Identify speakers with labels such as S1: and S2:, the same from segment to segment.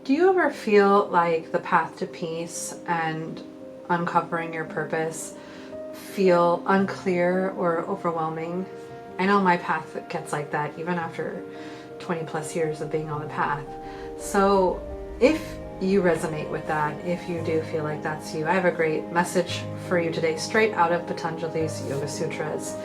S1: Do you ever feel like the path to peace and uncovering your purpose feel unclear or overwhelming? I know my path gets like that even after 20 plus years of being on the path. So if you resonate with that, if you do feel like that's you, I have a great message for you today, straight out of Patanjali's Yoga Sutras.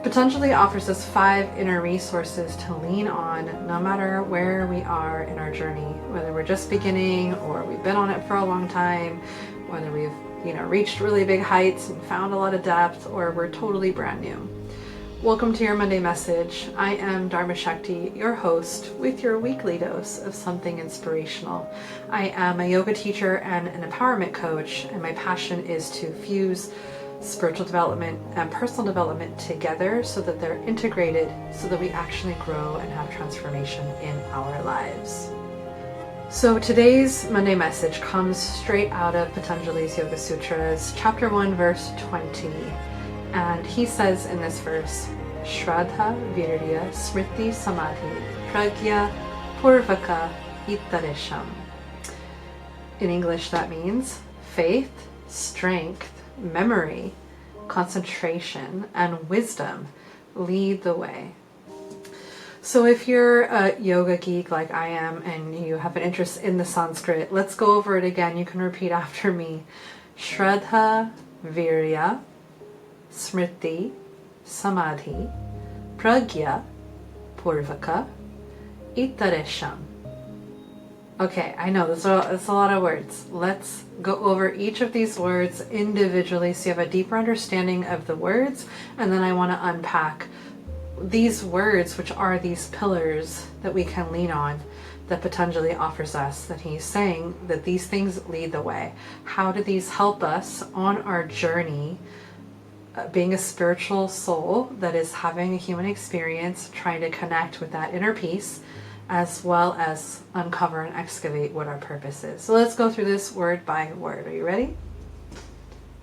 S1: Patanjali offers us 5 inner resources to lean on no matter where we are in our journey, whether we're just beginning or we've been on it for a long time, whether we've reached really big heights and found a lot of depth, or we're totally brand new. Welcome to your Monday message. I am Dharma Shakti, your host, with your weekly dose of something inspirational. I am a yoga teacher and an empowerment coach, and my passion is to fuse spiritual development and personal development together so that they're integrated, so that we actually grow and have transformation in our lives. So today's Monday message comes straight out of Patanjali's Yoga Sutras, chapter 1, verse 20. And he says in this verse, Shraddha, Virya, Smriti, Samadhi, Prajna, Purvaka, itareṣāmFor. In English that means faith, strength, memory, concentration, and wisdom lead the way. So if you're a yoga geek like I am and you have an interest in the Sanskrit, let's go over it again. You can repeat after me. Shraddha, Virya, Smriti, Samadhi, Prajna, Purvaka, itareṣāmFor. Okay, I know it's a lot of words. Let's go over each of these words individually so you have a deeper understanding of the words, and then I want to unpack these words, which are these pillars that we can lean on, that Patanjali offers us, that he's saying that these things lead the way. How do these help us on our journey, being a spiritual soul that is having a human experience, trying to connect with that inner peace, as well as uncover and excavate what our purpose is. So let's go through this word by word. Are you ready?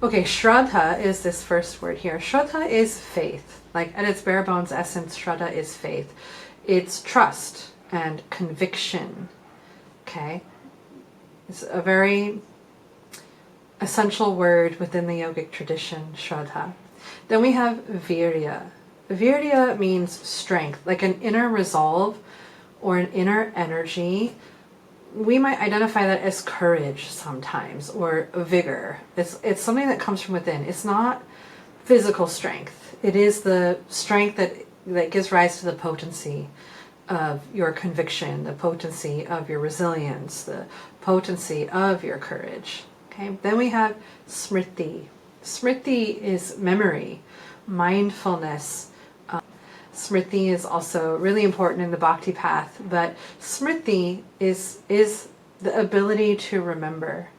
S1: Okay, Shraddha is this first word here. Shraddha is faith. Like at its bare bones essence, Shraddha is faith. It's trust and conviction. Okay? It's a very essential word within the yogic tradition, Shraddha. Then we have Virya. Virya means strength, like an inner resolve or an inner energy. We might identify that as courage sometimes, or vigor. It's something that comes from within. It's not physical strength. It is the strength that gives rise to the potency of your conviction, the potency of your resilience, the potency of your courage. Okay. Then we have Smriti. Smriti is memory, mindfulness. Smriti is also really important in the bhakti path, but Smriti is the ability to remember,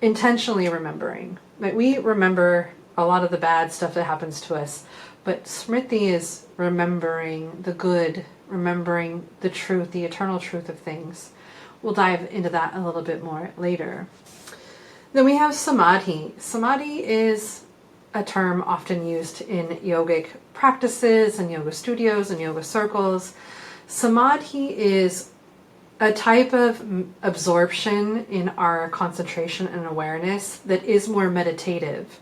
S1: intentionally remembering. Like we remember a lot of the bad stuff that happens to us, but Smriti is remembering the good, remembering the truth, the eternal truth of things. We'll dive into that a little bit more later. Then we have Samadhi. Samadhi is a term often used in yogic practices and yoga studios and yoga circles. Samadhi is a type of absorption in our concentration and awareness that is more meditative.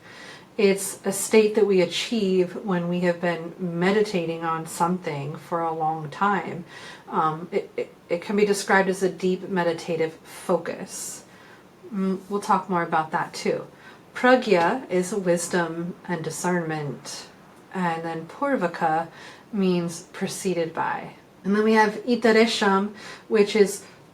S1: It's a state that we achieve when we have been meditating on something for a long time. It can be described as a deep meditative focus. We'll talk more about that too. Prajna is wisdom and discernment. And then Purvaka means preceded by. And then we have itareṣāmFor, which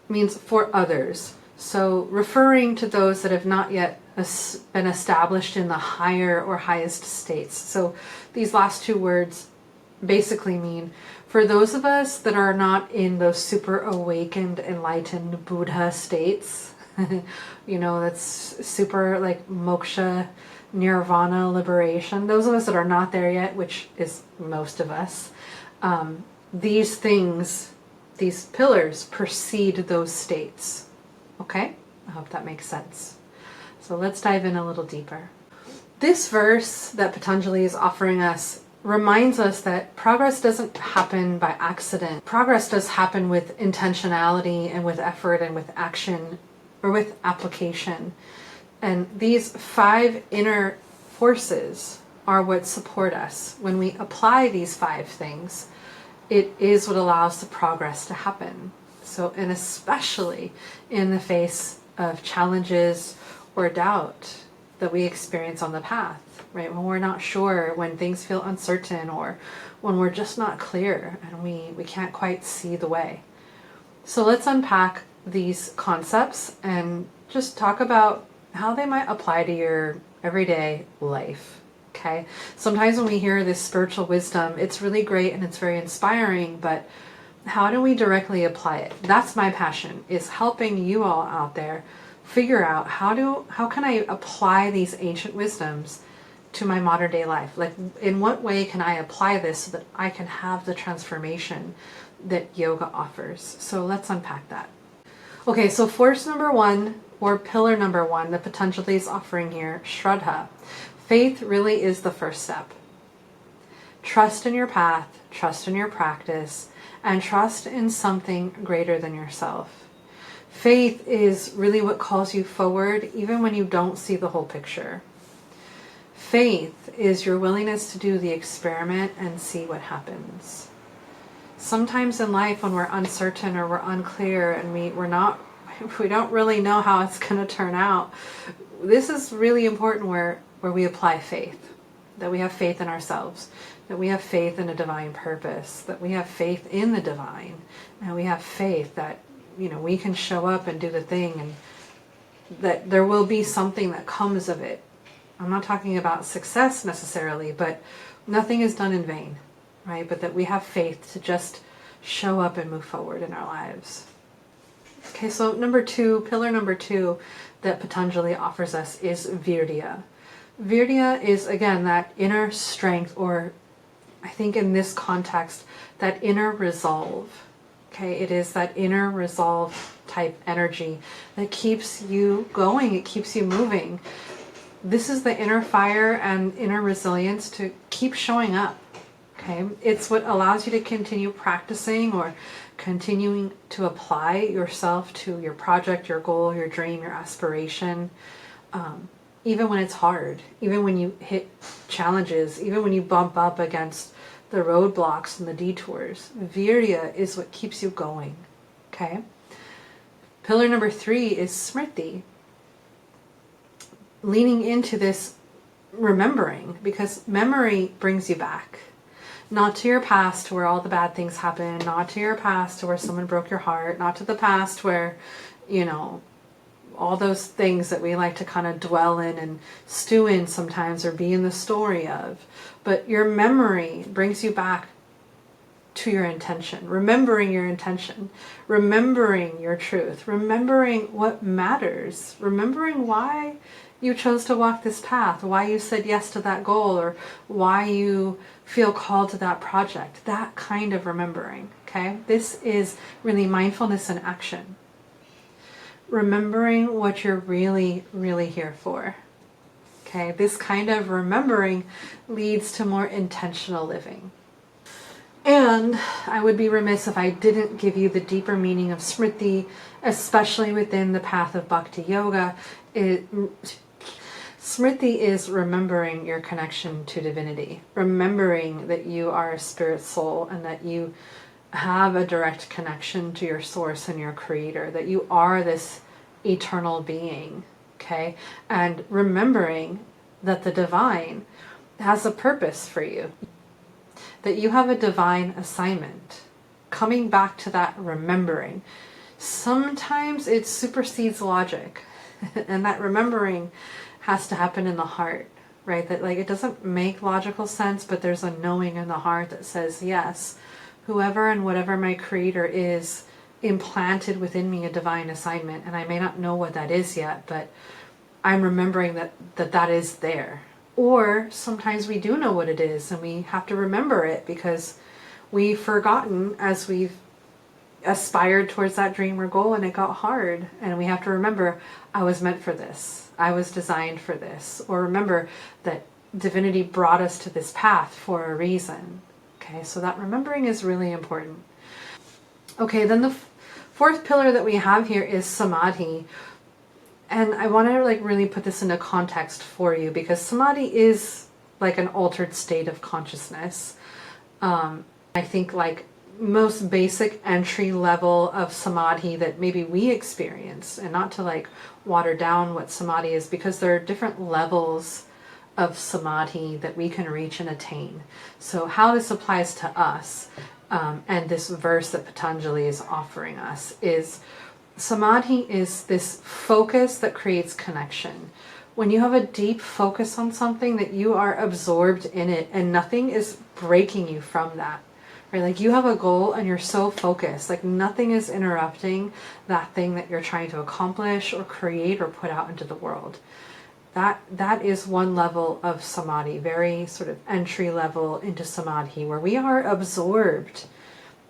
S1: means for others. So referring to those that have not yet been established in the higher or highest states. So these last two words basically mean for those of us that are not in those super awakened, enlightened Buddha states, that's super like moksha, nirvana, liberation. Those of us that are not there yet, which is most of us, these things, these pillars precede those states. Okay? I hope that makes sense. So let's dive in a little deeper. This verse that Patanjali is offering us reminds us that progress doesn't happen by accident. Progress does happen with intentionality and with effort and with action or with application. And these 5 inner forces are what support us. When we apply these 5 things, it is what allows the progress to happen. So, and especially in the face of challenges or doubt that we experience on the path, right? When we're not sure, when things feel uncertain, or when we're just not clear and we can't quite see the way. So let's unpack these concepts and just talk about how they might apply to your everyday life. Okay. Sometimes when we hear this spiritual wisdom, it's really great and it's very inspiring, but how do we directly apply it? That's my passion, is helping you all out there figure out how can I apply these ancient wisdoms to my modern day life? Like, in what way can I apply this so that I can have the transformation that yoga offers? So let's unpack that. Okay, so force number 1, or pillar number 1, that Patanjali is offering here, Shraddha. Faith really is the first step. Trust in your path, trust in your practice, and trust in something greater than yourself. Faith is really what calls you forward, even when you don't see the whole picture. Faith is your willingness to do the experiment and see what happens. Sometimes in life, when we're uncertain or we're unclear and we don't really know how it's going to turn out, this is really important where we apply faith. That we have faith in ourselves, that we have faith in a divine purpose, that we have faith in the divine, and we have faith that, we can show up and do the thing, and that there will be something that comes of it. I'm not talking about success necessarily, but nothing is done in vain, right? But that we have faith to just show up and move forward in our lives. Okay, so pillar number 2 that Patanjali offers us is Virya. Virya is, again, that inner strength, or I think in this context, that inner resolve. Okay, it is that inner resolve type energy that keeps you going, it keeps you moving. This is the inner fire and inner resilience to keep showing up. Okay, it's what allows you to continue practicing or continuing to apply yourself to your project, your goal, your dream, your aspiration. Even when it's hard, even when you hit challenges, even when you bump up against the roadblocks and the detours, Virya is what keeps you going. Okay. Pillar number 3 is Smriti. Leaning into this remembering, because memory brings you back. Not to your past where all the bad things happen, not to your past where someone broke your heart, not to the past where, all those things that we like to kind of dwell in and stew in sometimes, or be in the story of. But your memory brings you back to your intention, remembering your intention, remembering your truth, remembering what matters, remembering why you chose to walk this path, why you said yes to that goal, or why you feel called to that project. That kind of remembering, okay? This is really mindfulness in action. Remembering what you're really, really here for. Okay, this kind of remembering leads to more intentional living. And I would be remiss if I didn't give you the deeper meaning of Smriti, especially within the path of Bhakti Yoga. Smriti is remembering your connection to divinity, remembering that you are a spirit soul and that you have a direct connection to your source and your creator, that you are this eternal being, okay? And remembering that the divine has a purpose for you, that you have a divine assignment. Coming back to that remembering. Sometimes it supersedes logic, and that remembering has to happen in the heart, right? That it doesn't make logical sense, but there's a knowing in the heart that says, yes, whoever and whatever my creator is implanted within me a divine assignment, and I may not know what that is yet, but I'm remembering that is there. Or sometimes we do know what it is, and we have to remember it because we've forgotten as we've aspired towards that dream or goal, and it got hard, and we have to remember, I was meant for this, I was designed for this. Or remember that divinity brought us to this path for a reason. Okay, so that remembering is really important. Okay, then the fourth pillar that we have here is Samadhi. And I want to like really put this into context for you, because Samadhi is like an altered state of consciousness. I think like most basic entry level of Samadhi that maybe we experience, and not to like water down what Samadhi is, because there are different levels of Samadhi that we can reach and attain. So how this applies to us, and this verse that Patanjali is offering us, is Samadhi is this focus that creates connection. When you have a deep focus on something, that you are absorbed in it and nothing is breaking you from that. Right? Like you have a goal and you're so focused, like nothing is interrupting that thing that you're trying to accomplish or create or put out into the world. That is one level of Samadhi, very sort of entry level into Samadhi, where we are absorbed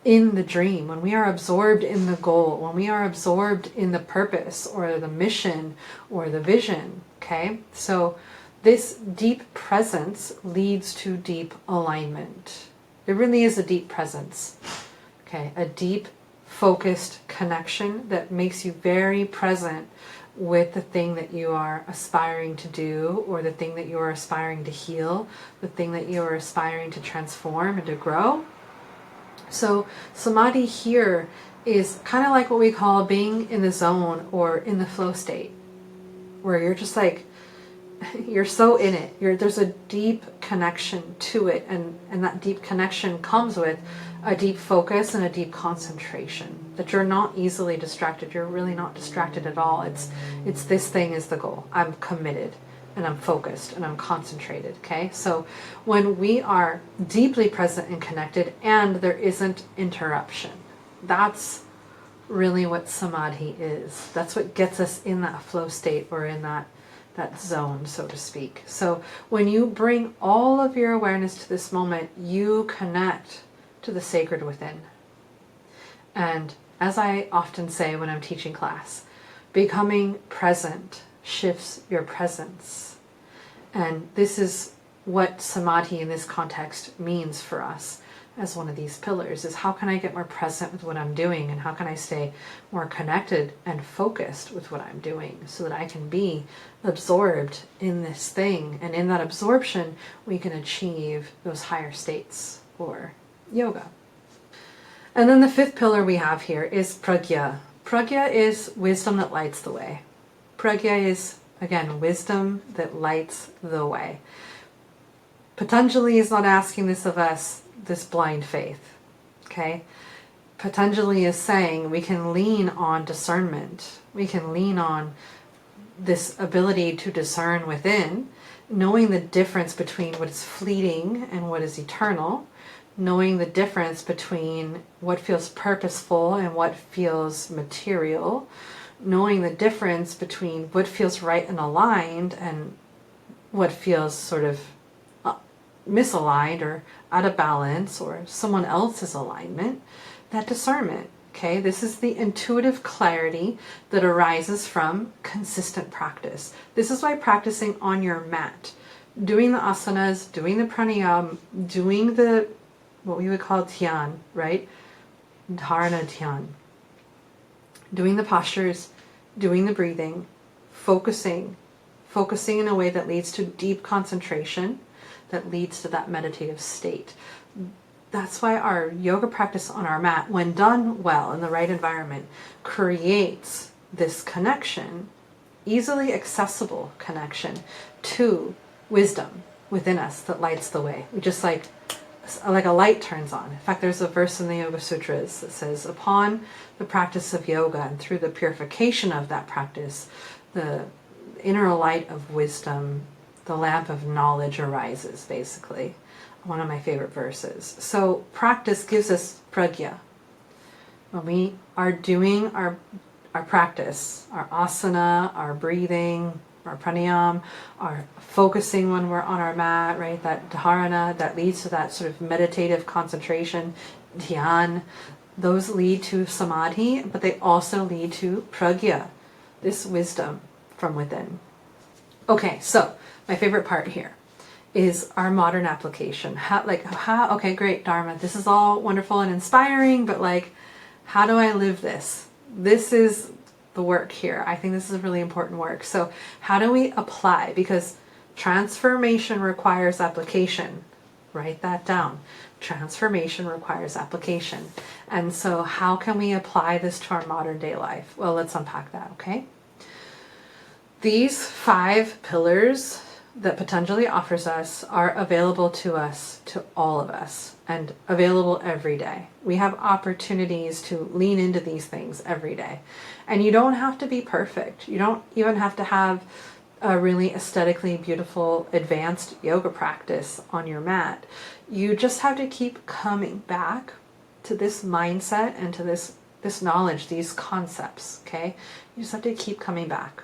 S1: in the dream, when we are absorbed in the goal, when we are absorbed in the purpose or the mission or the vision. Okay, so this deep presence leads to deep alignment. It really is a deep presence. Okay, a deep focused connection that makes you very present with the thing that you are aspiring to do, or the thing that you are aspiring to heal, the thing that you are aspiring to transform and to grow. So Samadhi here is kind of like what we call being in the zone or in the flow state, where you're just like, you're so in it. There's a deep connection to it, and that deep connection comes with a deep focus and a deep concentration, that you're not easily distracted. You're really not distracted at all. It's this thing is the goal. I'm committed and I'm focused and I'm concentrated. Okay, so when we are deeply present and connected and there isn't interruption, that's really what Samadhi is. That's what gets us in that flow state, or in that zone, so to speak. So when you bring all of your awareness to this moment, you connect to the sacred within. And as I often say when I'm teaching class, becoming present shifts your presence. And this is what Samadhi in this context means for us as one of these pillars, is how can I get more present with what I'm doing, and how can I stay more connected and focused with what I'm doing, so that I can be absorbed in this thing, and in that absorption we can achieve those higher states or yoga. And then the fifth pillar we have here is Prajna. Prajna is wisdom that lights the way. Prajna is, again, wisdom that lights the way. Patanjali is not asking this of us, this blind faith. Okay? Patanjali is saying we can lean on discernment. We can lean on this ability to discern within, knowing the difference between what is fleeting and what is eternal, knowing the difference between what feels purposeful and what feels material, knowing the difference between what feels right and aligned and what feels sort of misaligned or out of balance or someone else's alignment. That discernment. Okay, this is the intuitive clarity that arises from consistent practice. This is why practicing on your mat, doing the asanas, doing the pranayama, doing the, what we would call dhyan, right? Dharana dhyan. Doing the postures, doing the breathing, focusing in a way that leads to deep concentration, that leads to that meditative state. That's why our yoga practice on our mat, when done well in the right environment, creates this connection, easily accessible connection to wisdom within us that lights the way. We just like a light turns on. In fact, there's a verse in the Yoga Sūtras that says, upon the practice of yoga and through the purification of that practice, the inner light of wisdom, the lamp of knowledge arises, basically. One of my favorite verses. So practice gives us prajna. When we are doing our practice, our asana, our breathing, our pranayama, our focusing when we're on our mat, right? That dharana, that leads to that sort of meditative concentration, dhyan. Those lead to samadhi, but they also lead to prajna, this wisdom from within. Okay, so my favorite part here is our modern application. Okay, great, Dharma, this is all wonderful and inspiring, but like, how do I live this? This is the work here. I think this is really important work. So how do we apply? Because transformation requires application. Write that down. Transformation requires application. And so how can we apply this to our modern day life? Well, let's unpack that, okay? These 5 pillars that Patanjali offers us are available to us, to all of us, and available every day. We have opportunities to lean into these things every day. And you don't have to be perfect. You don't even have to have a really aesthetically beautiful advanced yoga practice on your mat. You just have to keep coming back to this mindset and to this knowledge, these concepts, okay? You just have to keep coming back.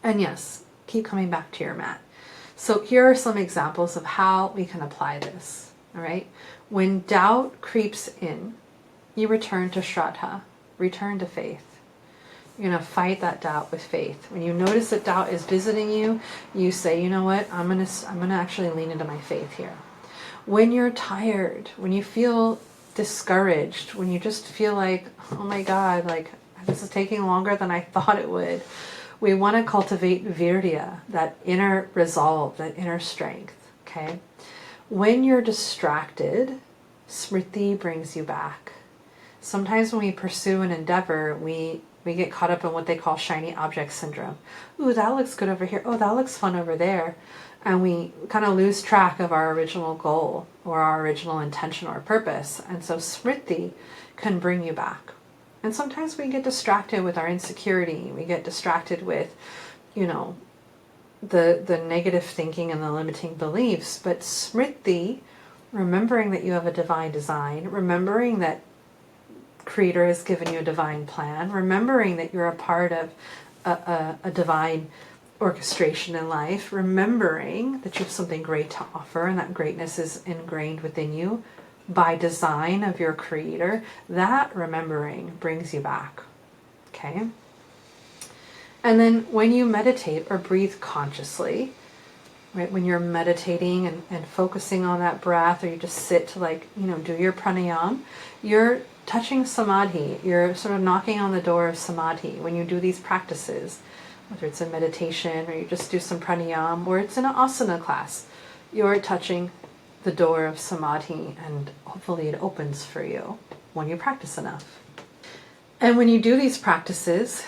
S1: And yes, keep coming back to your mat. So here are some examples of how we can apply this, all right? When doubt creeps in, you return to Shraddha, return to faith. You're going to fight that doubt with faith. When you notice that doubt is visiting you, you say, you know what, I'm going to actually lean into my faith here. When you're tired, when you feel discouraged, when you just feel like, oh my God, like this is taking longer than I thought it would, we want to cultivate Virya, that inner resolve, that inner strength, okay? When you're distracted, Smriti brings you back. Sometimes when we pursue an endeavor, we get caught up in what they call shiny object syndrome. Ooh, that looks good over here. Oh, that looks fun over there. And we kind of lose track of our original goal or our original intention or purpose. And so Smriti can bring you back. And sometimes we get distracted with our insecurity. We get distracted with, you know, the negative thinking and the limiting beliefs. But Smriti, remembering that you have a divine design, remembering that Creator has given you a divine plan, remembering that you're a part of a divine orchestration in life, remembering that you have something great to offer and that greatness is ingrained within you by design of your Creator, that remembering brings you back, okay? And then when you meditate or breathe consciously, right, when you're meditating and focusing on that breath, or you just sit to do your pranayama, you're touching Samadhi. You're sort of knocking on the door of Samadhi when you do these practices, whether it's in meditation or you just do some pranayama or it's in an asana class. You're touching the door of Samadhi, and hopefully it opens for you when you practice enough. And when you do these practices,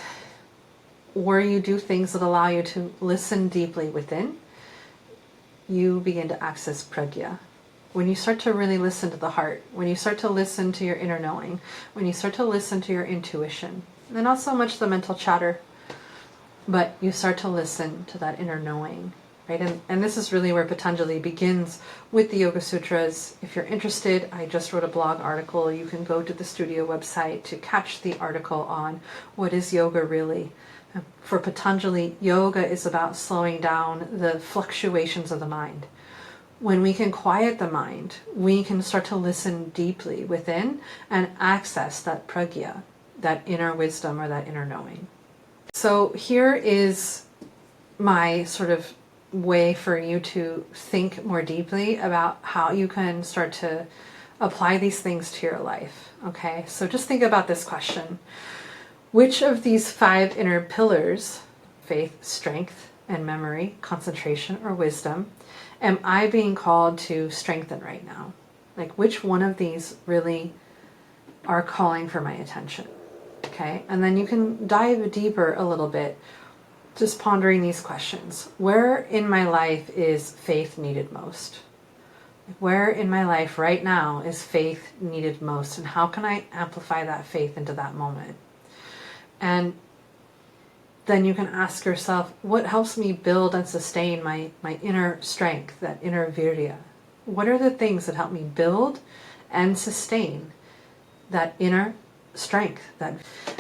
S1: or you do things that allow you to listen deeply within, you begin to access Prajna. When you start to really listen to the heart, when you start to listen to your inner knowing, when you start to listen to your intuition, and not so much the mental chatter, but you start to listen to that inner knowing, right? And this is really where Patanjali begins with the Yoga Sutras. If you're interested, I just wrote a blog article. You can go to the studio website to catch the article on what is yoga really. For Patanjali, yoga is about slowing down the fluctuations of the mind. When we can quiet the mind, we can start to listen deeply within and access that prajna, that inner wisdom or that inner knowing. So here is my sort of way for you to think more deeply about how you can start to apply these things to your life. Okay, so just think about this question. Which of these 5 inner pillars, faith, strength, and memory, concentration, or wisdom, am I being called to strengthen right now? Like, which one of these really are calling for my attention? Okay, and then you can dive deeper a little bit, just pondering these questions. Where in my life is faith needed most? Where in my life right now is faith needed most? And how can I amplify that faith into that moment? And then you can ask yourself, what helps me build and sustain my inner strength, that inner virya? What are the things that help me build and sustain that inner strength?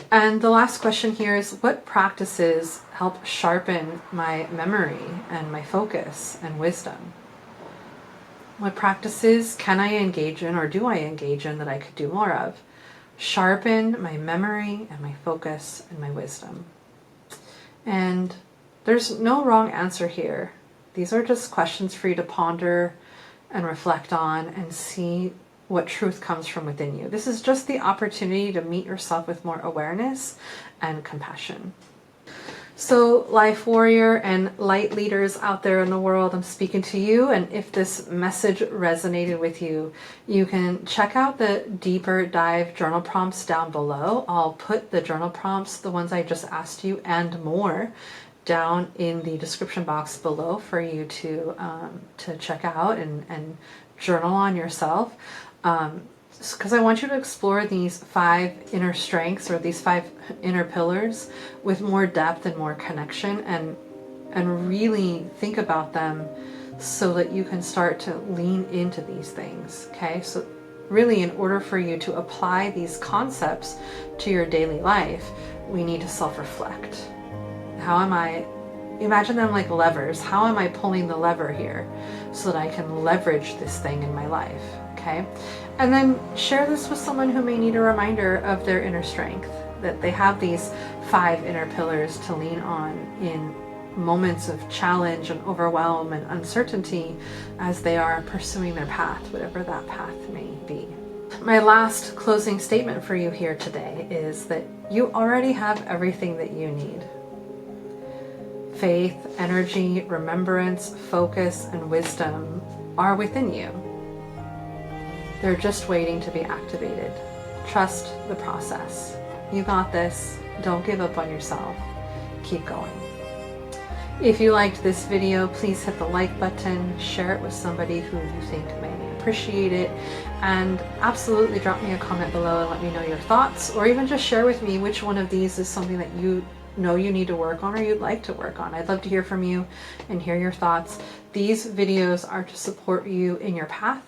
S1: And the last question here is, what practices help sharpen my memory and my focus and wisdom? What practices can I engage in, or do I engage in, that I could do more of? Sharpen my memory and my focus and my wisdom. And there's no wrong answer here. These are just questions for you to ponder and reflect on and see what truth comes from within you. This is just the opportunity to meet yourself with more awareness and compassion. So life warrior and light leaders out there in the world, I'm speaking to you, and if this message resonated with you, you can check out the deeper dive journal prompts down below. I'll put the journal prompts, the ones I just asked you and more, down in the description box below for you to check out and journal on yourself. Because I want you to explore these 5 inner strengths, or these 5 inner pillars, with more depth and more connection, and really think about them so that you can start to lean into these things. Okay, so really, in order for you to apply these concepts to your daily life, we need to self-reflect. How am I? Imagine them like levers. How am I pulling the lever here so that I can leverage this thing in my life? Okay. And then share this with someone who may need a reminder of their inner strength, that they have these 5 inner pillars to lean on in moments of challenge and overwhelm and uncertainty as they are pursuing their path, whatever that path may be. My last closing statement for you here today is that you already have everything that you need. Faith, energy, remembrance, focus, and wisdom are within you. They're just waiting to be activated. Trust the process. You got this. Don't give up on yourself. Keep going. If you liked this video, please hit the like button, share it with somebody who you think may appreciate it, and absolutely drop me a comment below and let me know your thoughts, or even just share with me which one of these is something that you know you need to work on or you'd like to work on. I'd love to hear from you and hear your thoughts. These videos are to support you in your path,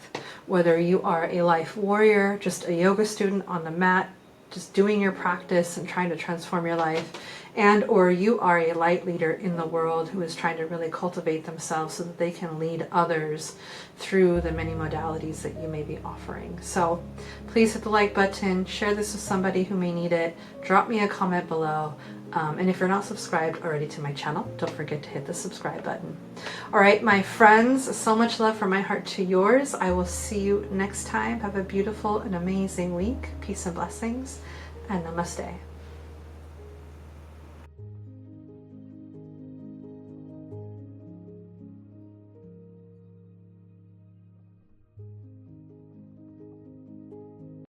S1: whether you are a life warrior, just a yoga student on the mat, just doing your practice and trying to transform your life, and or you are a light leader in the world who is trying to really cultivate themselves so that they can lead others through the many modalities that you may be offering. So please hit the like button, share this with somebody who may need it, drop me a comment below. And if you're not subscribed already to my channel, don't forget to hit the subscribe button. All right, my friends, so much love from my heart to yours. I will see you next time. Have a beautiful and amazing week. Peace and blessings, and namaste.